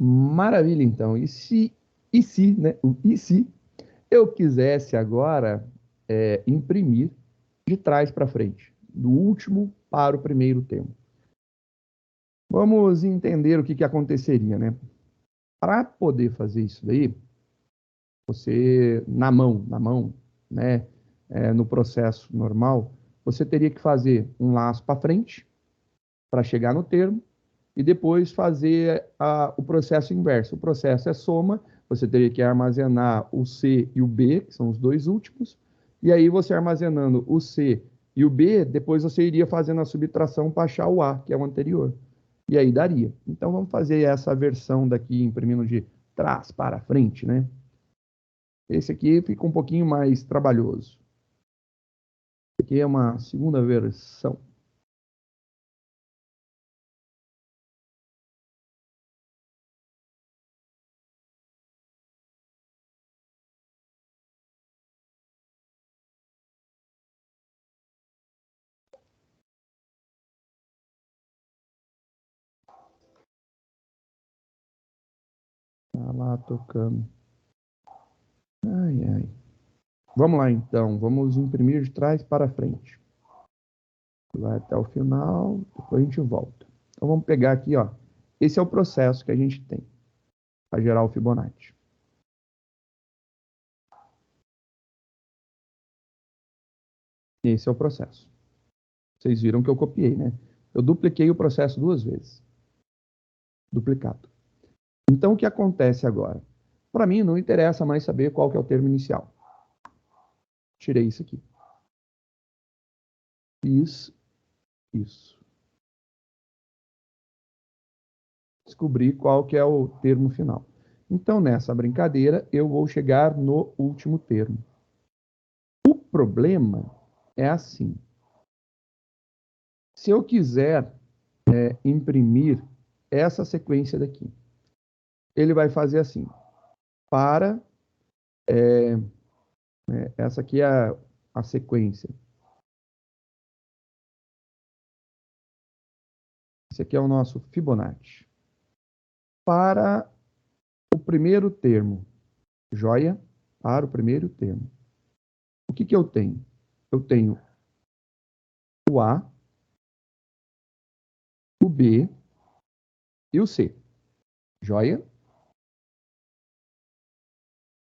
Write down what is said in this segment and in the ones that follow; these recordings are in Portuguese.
Maravilha, então. E se, né? E se eu quisesse agora imprimir de trás para frente, do último para o primeiro termo? Vamos entender o que que aconteceria, né? Para poder fazer isso daí, você, na mão, né? No processo normal, você teria que fazer um laço para frente, para chegar no termo, e depois fazer o processo inverso. O processo é soma, você teria que armazenar o C e o B, que são os dois últimos, e aí você armazenando o C e o B, depois você iria fazendo a subtração para achar o A, que é o anterior. E aí daria. Então vamos fazer essa versão daqui, imprimindo de trás para frente, né? Esse aqui fica um pouquinho mais trabalhoso. Esse aqui é uma segunda versão. Tá lá tocando. Ai, ai. Vamos lá então, vamos imprimir de trás para frente. Vai até o final, depois a gente volta. Então vamos pegar aqui, ó. Esse é o processo que a gente tem para gerar o Fibonacci. Esse é o processo. Vocês viram que eu copiei, né? Eu dupliquei o processo duas vezes. Duplicado. Então o que acontece agora? Para mim não interessa mais saber qual que é o termo inicial. Tirei isso aqui. Fiz isso. Descobri qual que é o termo final. Então, nessa brincadeira, eu vou chegar no último termo. O problema é assim. Se eu quiser imprimir essa sequência daqui, ele vai fazer assim. Para, essa aqui é a sequência. Esse aqui é o nosso Fibonacci. Para o primeiro termo, joia? Para o primeiro termo. O que que eu tenho? Eu tenho o A, o B e o C. Joia?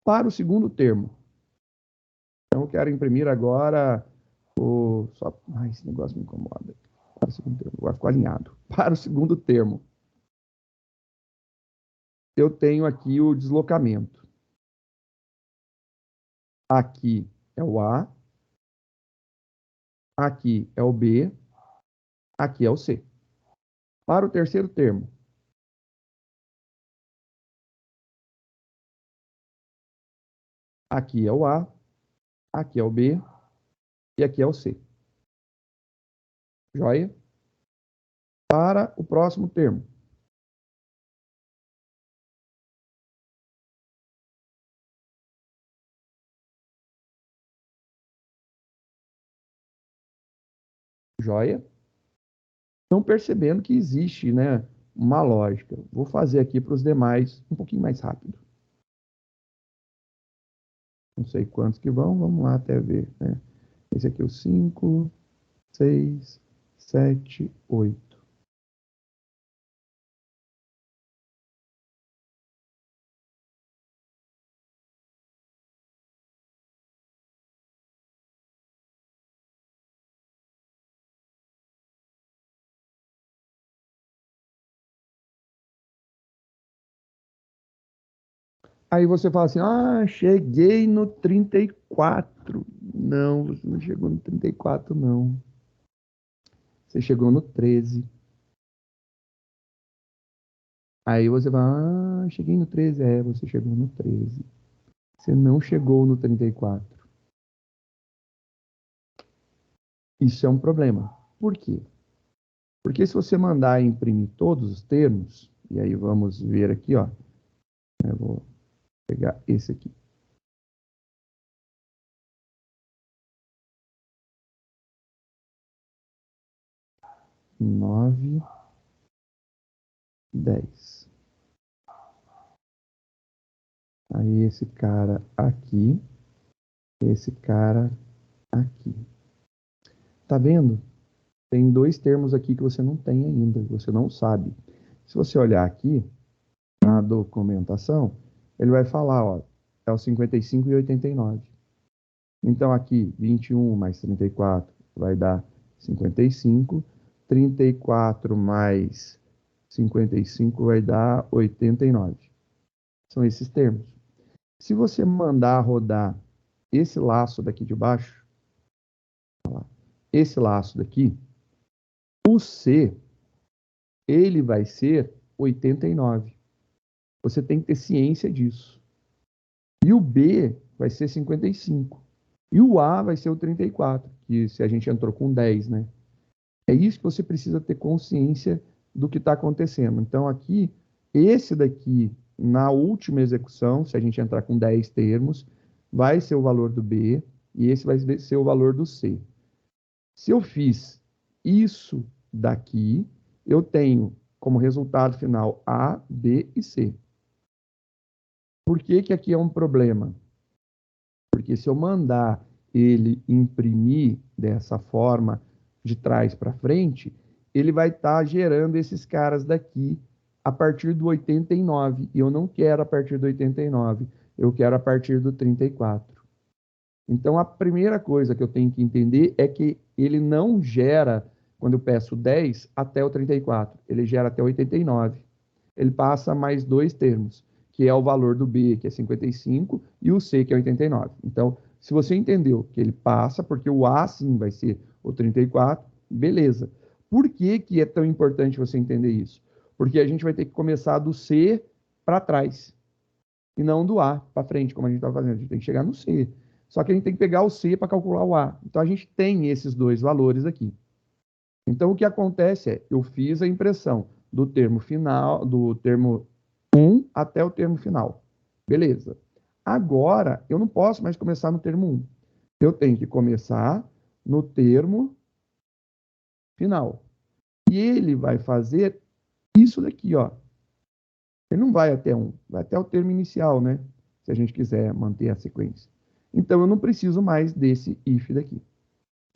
Para o segundo termo. Então, eu quero imprimir agora o... Só... Ai, esse negócio me incomoda. Para o segundo termo. Vai ficar alinhado. Para o segundo termo, eu tenho aqui o deslocamento. Aqui é o A, aqui é o B, aqui é o C. Para o terceiro termo, aqui é o A, aqui é o B e aqui é o C. Joia? Para o próximo termo, joia? Estão percebendo que existe, né, uma lógica. Vou fazer aqui para os demais um pouquinho mais rápido. Não sei quantos que vão, vamos lá até ver, né? Esse aqui é o 5, 6, 7, 8. Aí você fala assim, ah, cheguei no 34. Não, você não chegou no 34, não. Você chegou no 13. Aí você fala, ah, cheguei no 13. É, você chegou no 13. Você não chegou no 34. Isso é um problema. Por quê? Porque se você mandar imprimir todos os termos, e aí vamos ver aqui, ó. Eu vou pegar esse aqui. 9, 10. Aí esse cara aqui, esse cara aqui. Tá vendo? Tem dois termos aqui que você não tem ainda, você não sabe. Se você olhar aqui na documentação, ele vai falar, ó, é o 55 e 89. Então aqui, 21 mais 34 vai dar 55, 34 mais 55 vai dar 89. São esses termos. Se você mandar rodar esse laço daqui de baixo, esse laço daqui, o C, ele vai ser 89. Você tem que ter ciência disso. E o B vai ser 55. E o A vai ser o 34, que se a gente entrou com 10, né? É isso que você precisa ter consciência do que está acontecendo. Então, aqui, esse daqui, na última execução, se a gente entrar com 10 termos, vai ser o valor do B e esse vai ser o valor do C. Se eu fiz isso daqui, eu tenho como resultado final A, B e C. Por que que aqui é um problema? Porque se eu mandar ele imprimir dessa forma, de trás para frente, ele vai estar gerando esses caras daqui a partir do 89. E eu não quero a partir do 89, eu quero a partir do 34. Então, a primeira coisa que eu tenho que entender é que ele não gera, quando eu peço 10, até o 34. Ele gera até o 89. Ele passa mais dois termos, que é o valor do B, que é 55, e o C, que é 89. Então, se você entendeu que ele passa, porque o A, sim, vai ser o 34, beleza. Por que que é tão importante você entender isso? Porque a gente vai ter que começar do C para trás, e não do A para frente, como a gente estava fazendo. A gente tem que chegar no C. Só que a gente tem que pegar o C para calcular o A. Então, a gente tem esses dois valores aqui. Então, o que acontece é, eu fiz a impressão do termo final, do termo 1 até o termo final. Beleza. Agora, eu não posso mais começar no termo 1. Eu tenho que começar no termo final. E ele vai fazer isso daqui, ó. Ele não vai até 1, vai até o termo inicial, né? Se a gente quiser manter a sequência. Então, eu não preciso mais desse if daqui.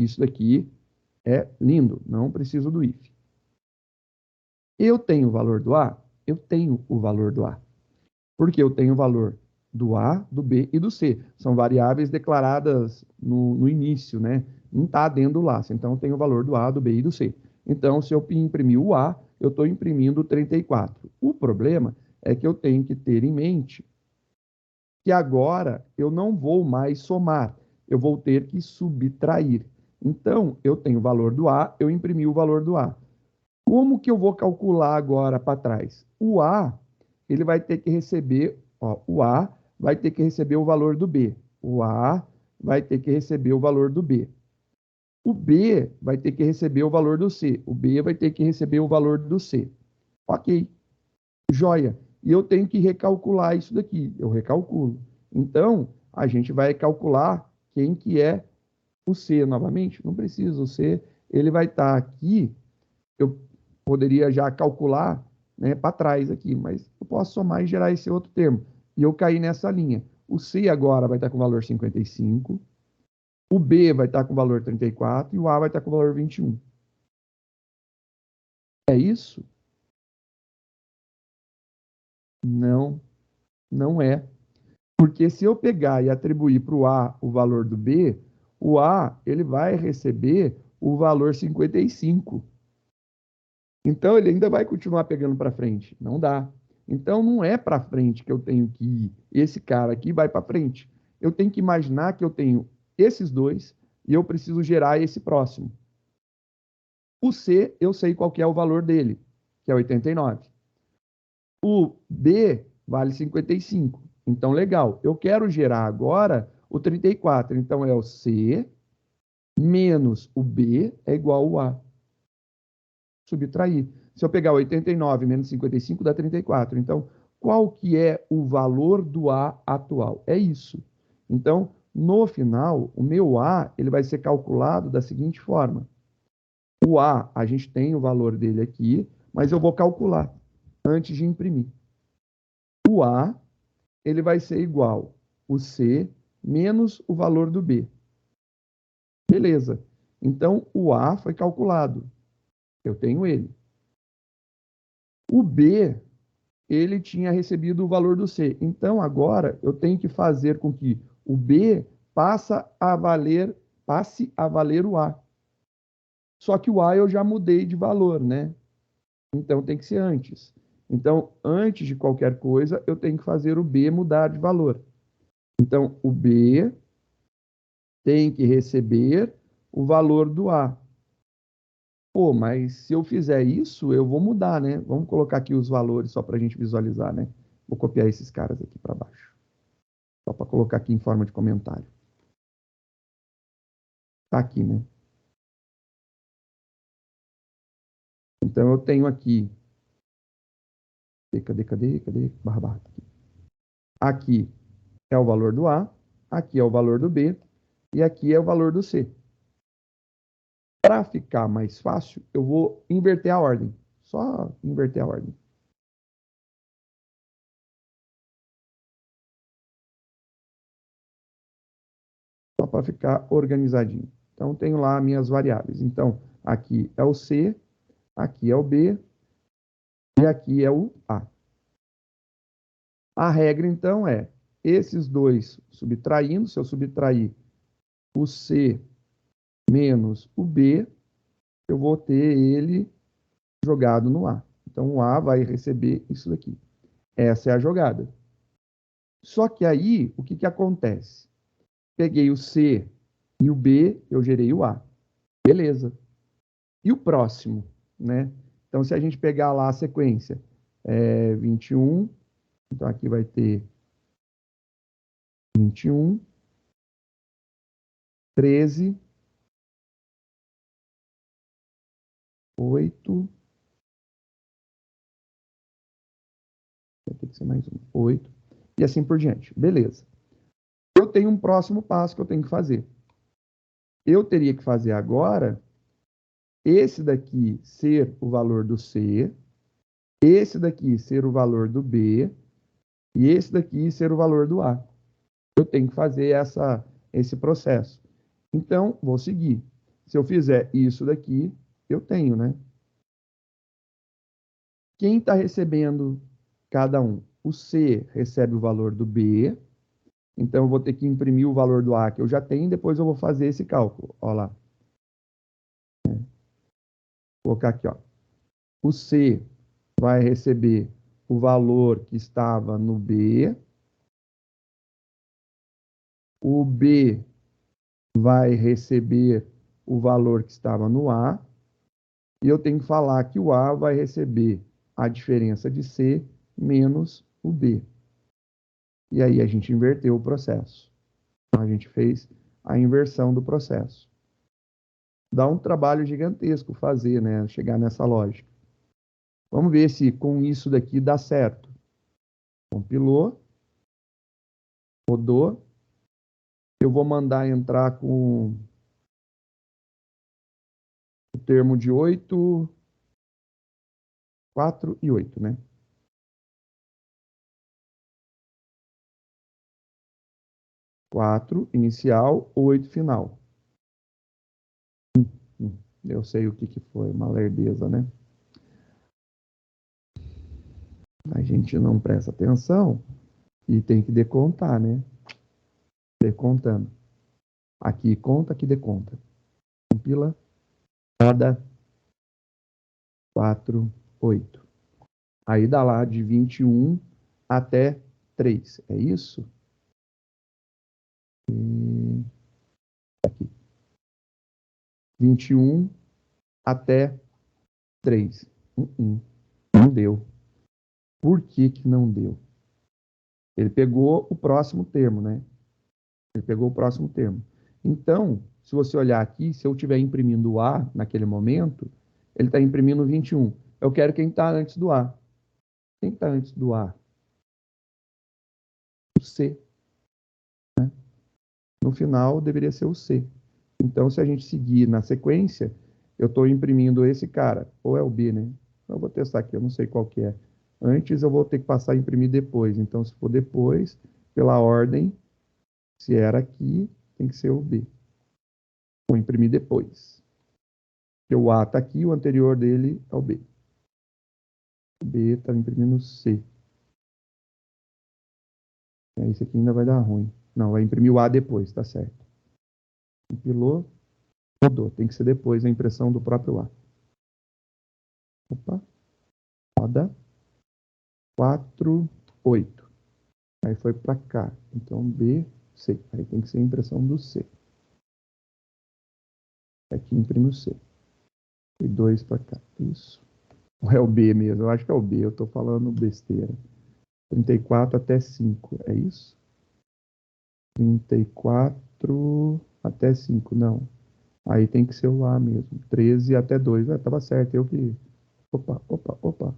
Isso daqui é lindo, não preciso do if. Eu tenho o valor do A? Eu tenho o valor do A. Porque eu tenho o valor do A, do B e do C. São variáveis declaradas no início, né? Não está dentro do laço. Então, eu tenho o valor do A, do B e do C. Então, se eu imprimir o A, eu estou imprimindo 34. O problema é que eu tenho que ter em mente que agora eu não vou mais somar. Eu vou ter que subtrair. Então, eu tenho o valor do A, eu imprimi o valor do A. Como que eu vou calcular agora para trás? O A, ele vai ter que receber, ó, o A vai ter que receber o valor do B. O A vai ter que receber o valor do B. O B vai ter que receber o valor do C. O B vai ter que receber o valor do C. Ok, joia. E eu tenho que recalcular isso daqui. Eu recalculo. Então, a gente vai calcular quem que é o C novamente. Não precisa. O C, ele vai estar aqui. Eu poderia já calcular, né, para trás aqui, mas eu posso somar e gerar esse outro termo. E eu caí nessa linha. O C agora vai estar com o valor 55, o B vai estar com o valor 34 e o A vai estar com o valor 21. É isso? Não, não é. Porque se eu pegar e atribuir para o A o valor do B, o A ele vai receber o valor 55. Então ele ainda vai continuar pegando para frente. Não dá. Então não é para frente que eu tenho que ir. Esse cara aqui vai para frente. Eu tenho que imaginar que eu tenho esses dois e eu preciso gerar esse próximo. O C, eu sei qual que é o valor dele, que é 89. O B vale 55. Então, legal. Eu quero gerar agora o 34. Então, é o C menos o B é igual ao A. Subtrair. Se eu pegar 89 menos 55, dá 34. Então, qual que é o valor do A atual? É isso. Então, no final, o meu A ele vai ser calculado da seguinte forma. O A, a gente tem o valor dele aqui, mas eu vou calcular antes de imprimir. O A, ele vai ser igual o C menos o valor do B. Beleza. Então, o A foi calculado. Eu tenho ele. O B, ele tinha recebido o valor do C. Então, agora, eu tenho que fazer com que o B passe a valer o A. Só que o A eu já mudei de valor, né? Então, tem que ser antes. Então, antes de qualquer coisa, eu tenho que fazer o B mudar de valor. Então, o B tem que receber o valor do A. Pô, mas se eu fizer isso, eu vou mudar, né? Vamos colocar aqui os valores só para a gente visualizar, né? Vou copiar esses caras aqui para baixo. Só para colocar aqui em forma de comentário. Tá aqui, né? Então, eu tenho aqui... Cadê? Barra. Aqui é o valor do A, aqui é o valor do B, e aqui é o valor do C. Para ficar mais fácil, eu vou inverter a ordem. Só inverter a ordem. Só para ficar organizadinho. Então, tenho lá minhas variáveis. Então, aqui é o C, aqui é o B, e aqui é o A. A regra, então, é esses dois subtraindo. Se eu subtrair o C menos o B, eu vou ter ele jogado no A. Então, o A vai receber isso daqui. Essa é a jogada. Só que aí, o que, que acontece? Peguei o C e o B, eu gerei o A. Beleza. E o próximo, né? Então, se a gente pegar lá a sequência, 21, então aqui vai ter 21, 13, 8, vai ter que ser mais um, 8, e assim por diante. Beleza. Eu tenho um próximo passo que eu tenho que fazer. Eu teria que fazer agora esse daqui ser o valor do C, esse daqui ser o valor do B, e esse daqui ser o valor do A. Eu tenho que fazer esse processo. Então, vou seguir. Se eu fizer isso daqui, eu tenho, né? Quem está recebendo cada um? O C recebe o valor do B, então eu vou ter que imprimir o valor do A que eu já tenho, depois eu vou fazer esse cálculo. Olha lá. Vou colocar aqui, ó. O C vai receber o valor que estava no B, o B vai receber o valor que estava no A, e eu tenho que falar que o A vai receber a diferença de C menos o B. E aí a gente inverteu o processo. Então, a gente fez a inversão do processo. Dá um trabalho gigantesco fazer, né? Chegar nessa lógica. Vamos ver se com isso daqui dá certo. Compilou. Rodou. Eu vou mandar entrar com o termo de 8, 4 e 8, né? 4 inicial, 8 final. Eu sei o que, que foi, uma lerdeza, né? A gente não presta atenção e tem que decontar, né? Decontando. Aqui conta, aqui deconta. Compila. Cada 4, 8. Aí dá lá de 21 até 3. É isso? E... aqui. 21 até 3. Não deu. Por que que não deu? Ele pegou o próximo termo, né? Ele pegou o próximo termo. Então, se você olhar aqui, se eu estiver imprimindo o A naquele momento, ele está imprimindo 21. Eu quero quem está antes do A. Quem está antes do A? O C. Né? No final, deveria ser o C. Então, se a gente seguir na sequência, eu estou imprimindo esse cara. Ou é o B, né? Eu vou testar aqui, eu não sei qual que é. Antes eu vou ter que passar a imprimir depois. Então, se for depois, pela ordem, se era aqui, tem que ser o B. Vou imprimir depois. Porque o A está aqui, o anterior dele é o B. O B está imprimindo o C. Isso aqui ainda vai dar ruim. Não, vai imprimir o A depois, tá certo. Compilou, rodou. Tem que ser depois a impressão do próprio A. Opa, roda. 4, 8. Aí foi para cá. Então, B, C. Aí tem que ser a impressão do C. Aqui imprime o C. E 2 para cá. Isso. Ou é o B mesmo? Eu acho que é o B. Eu estou falando besteira. 34 até 5. É isso? 34 até 5. Não. Aí tem que ser o A mesmo. 13 até 2. Tava certo. Eu que... Opa.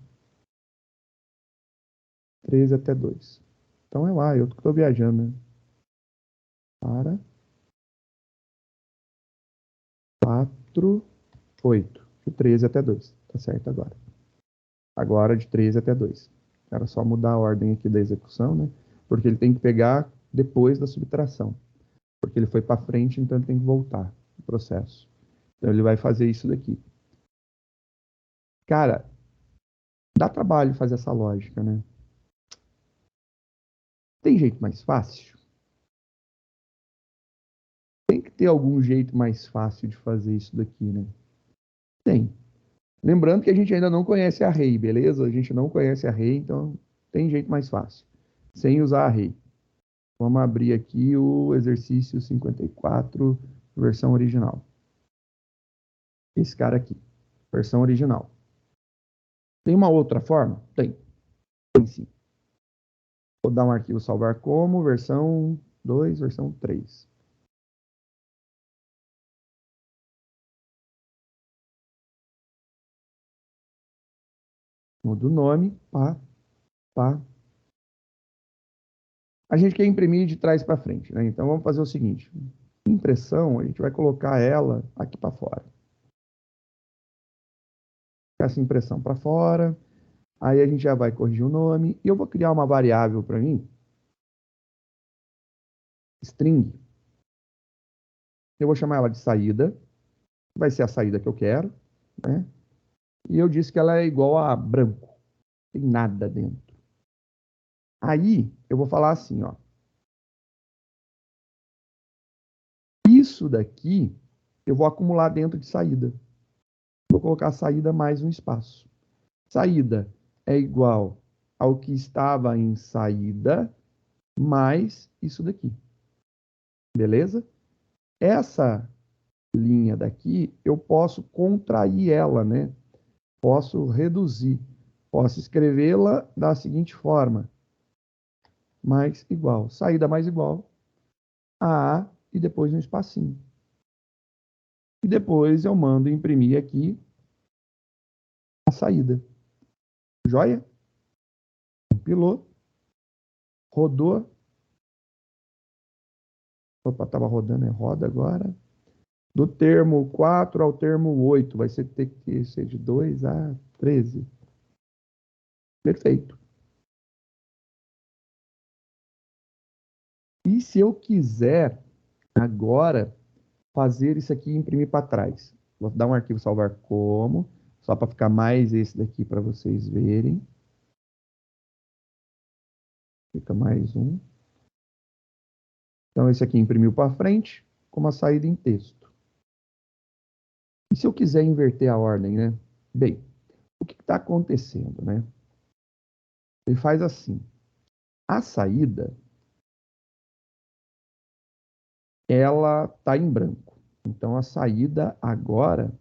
13 até 2. Então é lá. Eu que estou viajando, né? Para. 4, 8. De 13 até 2. Tá certo agora. Agora de 13 até 2. Era só mudar a ordem aqui da execução, né? Porque ele tem que pegar depois da subtração. Porque ele foi para frente, então ele tem que voltar o processo. Então ele vai fazer isso daqui. Cara, dá trabalho fazer essa lógica, né? Tem jeito mais fácil? Tem que ter algum jeito mais fácil de fazer isso daqui, né? Tem. Lembrando que a gente ainda não conhece array, beleza? A gente não conhece array, então tem jeito mais fácil. Sem usar array. Vamos abrir aqui o exercício 54, versão original. Esse cara aqui, versão original. Tem uma outra forma? Tem. Tem sim. Vou dar um arquivo salvar como, versão 2, versão 3. Muda o nome, pá. A gente quer imprimir de trás para frente, né? Então vamos fazer o seguinte. Impressão, a gente vai colocar ela aqui para fora. Essa impressão para fora. Aí a gente já vai corrigir o nome. E eu vou criar uma variável para mim. String. Eu vou chamar ela de saída. Vai ser a saída que eu quero, né? E eu disse que ela é igual a branco. Não tem nada dentro. Aí eu vou falar assim, ó. Isso daqui eu vou acumular dentro de saída. Vou colocar saída mais um espaço. Saída é igual ao que estava em saída mais isso daqui. Beleza? Essa linha daqui, eu posso contrair ela, né? Posso reduzir. Posso escrevê-la da seguinte forma. Mais igual. Saída mais igual a e depois um espacinho. E depois eu mando imprimir aqui a saída. Joia? Compilou. Rodou. Opa, estava rodando, roda agora. Do termo 4 ao termo 8, vai ter que ser de 2 a 13. Perfeito. E se eu quiser agora fazer isso aqui e imprimir para trás? Vou dar um arquivo salvar como, só para ficar mais esse daqui para vocês verem. Fica mais um. Então, esse aqui imprimiu para frente, com uma saída em texto. E se eu quiser inverter a ordem, né? Bem, o que está acontecendo, né? Ele faz assim. A saída, ela está em branco. Então, a saída agora,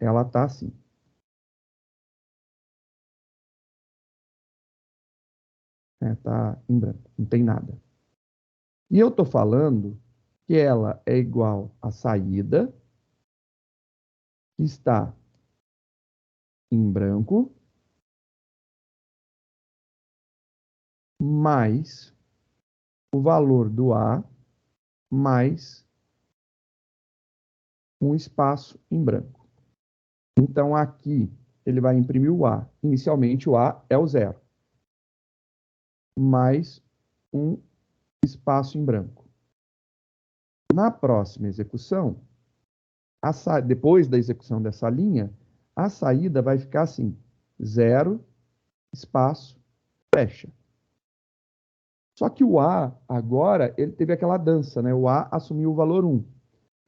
ela está assim. Está em branco, não tem nada. E eu estou falando que ela é igual à saída, que está em branco, mais o valor do A, mais um espaço em branco. Então, aqui ele vai imprimir o A. Inicialmente, o A é o 0, mais um espaço em branco. Na próxima execução, depois da execução dessa linha, a saída vai ficar assim, 0, espaço, fecha. Só que o A, agora, ele teve aquela dança, né? O A assumiu o valor 1.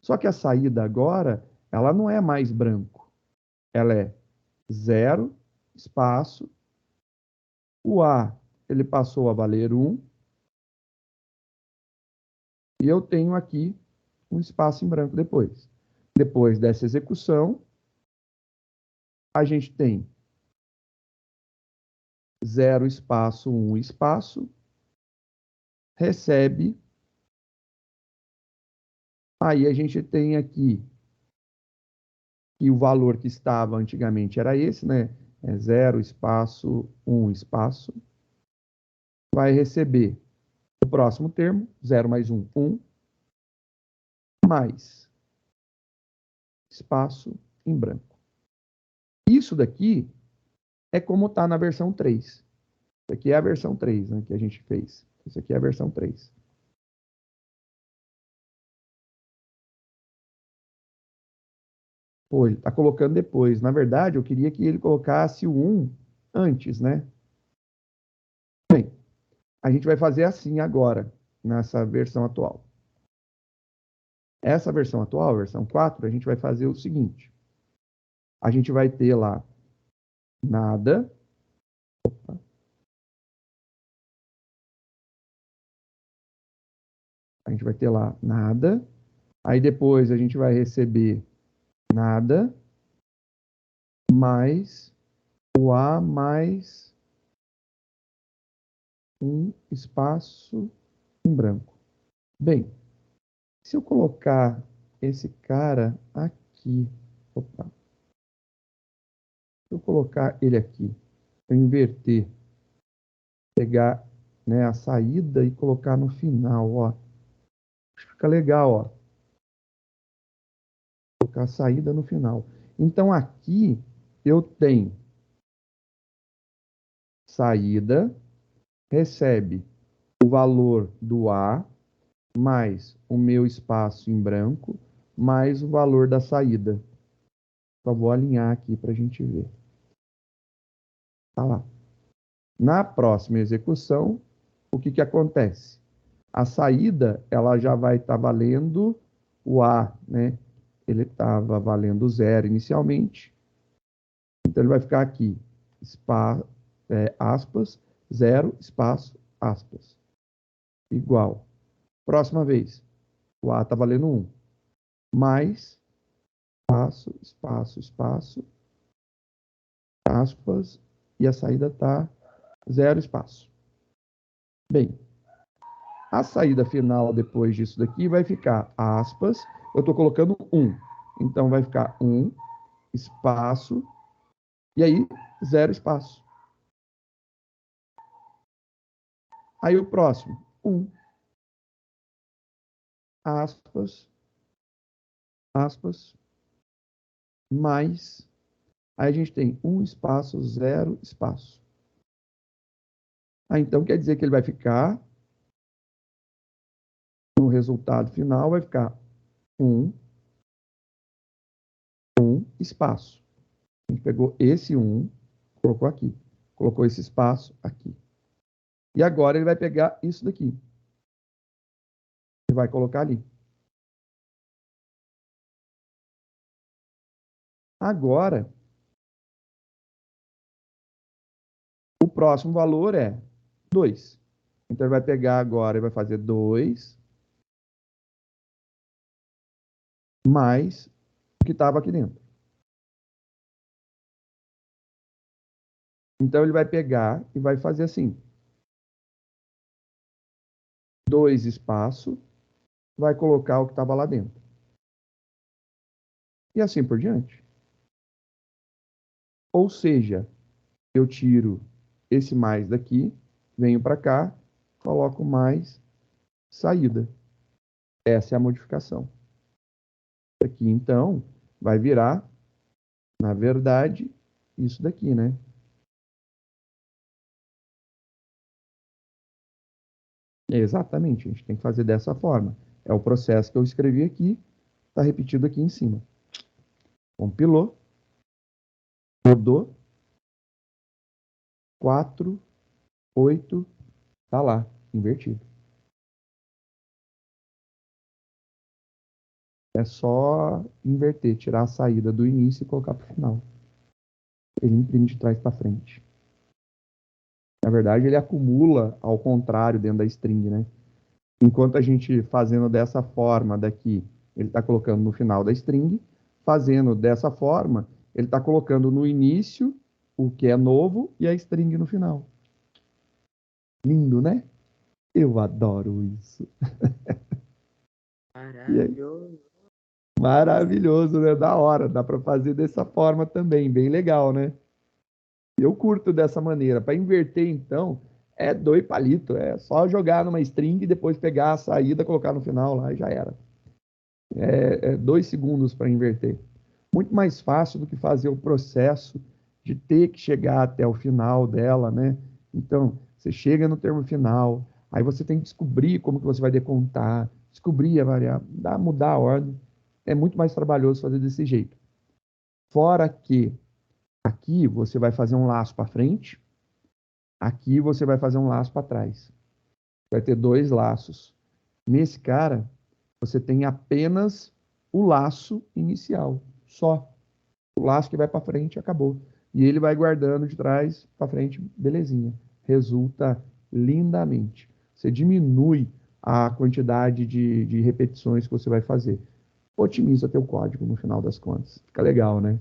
Só que a saída agora, ela não é mais branco. Ela é 0, espaço, o A, ele passou a valer 1, e eu tenho aqui um espaço em branco depois. Depois dessa execução, a gente tem 0, espaço, 1, espaço, recebe. Aí a gente tem aqui que o valor que estava antigamente era esse, né? É 0, espaço, 1, espaço. Vai receber o próximo termo, 0 mais 1, 1, mais espaço em branco. Isso daqui é como está na versão 3. Isso aqui é a versão 3, né, que a gente fez. Isso aqui é a versão 3. Pô, ele está colocando depois. Na verdade, eu queria que ele colocasse o 1 antes, né? Bem, a gente vai fazer assim agora, nessa versão atual. Essa versão atual, a versão 4, a gente vai fazer o seguinte. A gente vai ter lá nada. Opa. A gente vai ter lá nada. Aí depois a gente vai receber nada mais o A mais um espaço em branco. Bem, se eu colocar esse cara aqui, opa, se eu colocar ele aqui, eu inverter, pegar, né, a saída e colocar no final, ó, fica legal, ó, colocar a saída no final. Então aqui eu tenho saída, recebe o valor do A mais o meu espaço em branco, mais o valor da saída. Só vou alinhar aqui para a gente ver. Tá lá. Na próxima execução, o que que acontece? A saída, ela já vai estar valendo o A, né? Ele estava valendo 0 inicialmente. Então, ele vai ficar aqui, aspas, 0, espaço, aspas. Igual. Próxima vez, o A está valendo 1. Mais, espaço, espaço, espaço, aspas, e a saída está 0, espaço. Bem, a saída final depois disso daqui vai ficar aspas, eu estou colocando 1. Então, vai ficar 1, espaço, e aí 0, espaço. Aí o próximo, 1, aspas, aspas, mais, aí a gente tem 1, espaço, 0, espaço. Então quer dizer que ele vai ficar, no resultado final, vai ficar 1, espaço. A gente pegou esse 1, colocou aqui. Colocou esse espaço aqui. E agora ele vai pegar isso daqui. E vai colocar ali. Agora, o próximo valor é 2. Então ele vai pegar agora e vai fazer 2 mais o que estava aqui dentro. Então ele vai pegar e vai fazer assim. 2 espaço, vai colocar o que estava lá dentro. E assim por diante. Ou seja, eu tiro esse mais daqui, venho para cá, coloco mais saída. Essa é a modificação. Aqui, então, vai virar, na verdade, isso daqui, né? Exatamente, a gente tem que fazer dessa forma. É o processo que eu escrevi aqui, está repetido aqui em cima. Compilou, rodou, 4, 8, tá lá, invertido. É só inverter, tirar a saída do início e colocar para o final. Ele imprime de trás para frente. Na verdade, ele acumula ao contrário dentro da string, né? Enquanto a gente fazendo dessa forma daqui, ele está colocando no final da string, fazendo dessa forma, ele está colocando no início o que é novo e a string no final. Lindo, né? Eu adoro isso. Maravilhoso. Maravilhoso, né? Da hora. Dá para fazer dessa forma também, bem legal, né? Eu curto dessa maneira. Para inverter, então, é dois palitos. É só jogar numa string e depois pegar a saída, colocar no final lá e já era. É 2 segundos para inverter. Muito mais fácil do que fazer o processo de ter que chegar até o final dela, né? Então, você chega no termo final, aí você tem que descobrir como que você vai decontar, descobrir a variável, mudar a ordem. É muito mais trabalhoso fazer desse jeito. Fora que aqui você vai fazer um laço para frente, aqui você vai fazer um laço para trás. Vai ter 2 laços. Nesse cara, você tem apenas o laço inicial, só. O laço que vai para frente acabou. E ele vai guardando de trás para frente, belezinha. Resulta lindamente. Você diminui a quantidade de repetições que você vai fazer. Otimiza teu código no final das contas. Fica legal, né?